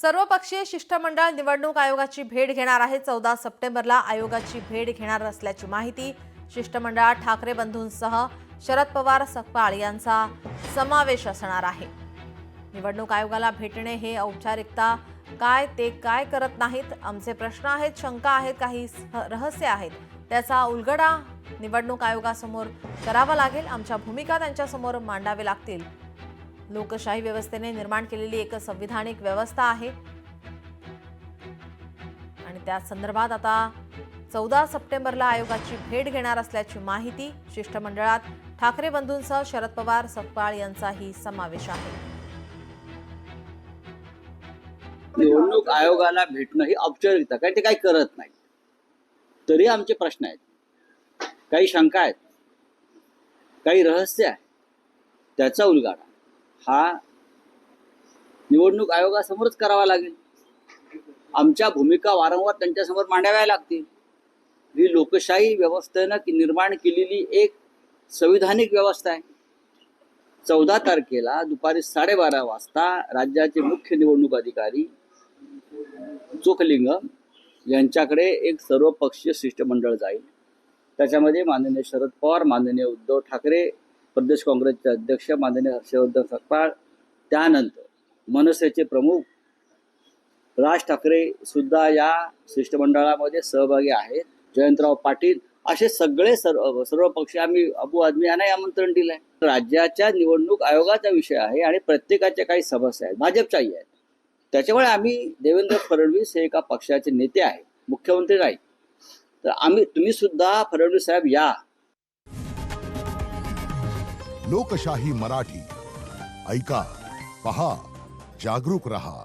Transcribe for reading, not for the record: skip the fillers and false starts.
सर्वपक्षीय शिष्टमंडळ निवडणूक आयोगाची भेट घेणार आहे। 14 सप्टेंबरला आयोगाची भेट घेणार असल्याची माहिती। शिष्टमंडळात ठाकरे बंधूंसह शरद पवार सकपाळ यांचा समावेश असणार आहे। निवडणूक आयोगाला भेटणे हे औपचारिकता काय ते काय करत नाहीत। आमचे प्रश्न आहेत, शंका आहेत, काही रहस्य आहेत, त्याचा उलगडा निवडणूक आयोगासमोर करावा लागेल। आमच्या भूमिका त्यांच्यासमोर मांडावे लागतील। लोकशाही व्यवस्थेने निर्माण केलेली एक संविधानिक व्यवस्था आहे आणि त्या संदर्भात आता 14 सप्टेंबरला आयोगाची भेट घेणार असल्याची माहिती। शिष्टमंडळात ठाकरे बंधूंसह शरद पवार सकपाळ यांचाही समावेश आहे। निवडणूक आयोगाला भेटणं ही औपचारिकता काय ते काही करत नाही। तरी आमचे प्रश्न आहेत, काही शंका आहेत, काही रहस्य आहे, त्याचा उलगडा हा निवडणूक आयोगासमोरच करावा लागेल। आमच्या भूमिका वारंवार त्यांच्यासमोर मांडाव्या लागतील। ही लोकशाही व्यवस्थेनं निर्माण केलेली एक संविधानिक व्यवस्था आहे। 14 तारखेला दुपारी 12:30 वाजता राज्याचे मुख्य निवडणूक अधिकारी चोखलिंगम यांच्याकडे एक सर्वपक्षीय शिष्टमंडळ जाईल। त्याच्यामध्ये माननीय शरद पवार, माननीय उद्धव ठाकरे, प्रदेश काँग्रेसचे अध्यक्ष माननीय हर्षवर्धन सकपाळ, त्यानंतर मनसेचे प्रमुख राज ठाकरे सुद्धा या शिष्टमंडळामध्ये सहभागी आहेत। जयंतराव पाटील असे सगळे सर्व पक्ष आम्ही अबू आदमी यांना आमंत्रण दिलंय। राज्याच्या निवडणूक आयोगाचा विषय आहे आणि प्रत्येकाच्या काही समस्या आहेत, भाजपच्याही आहेत। त्याच्यामुळे आम्ही देवेंद्र फडणवीस हे एका पक्षाचे नेते आहेत, मुख्यमंत्री नाही। तर तुम्ही सुद्धा फडणवीस साहेब या। लोकशाही मराठी ऐका, पहा, जागरूक रहा।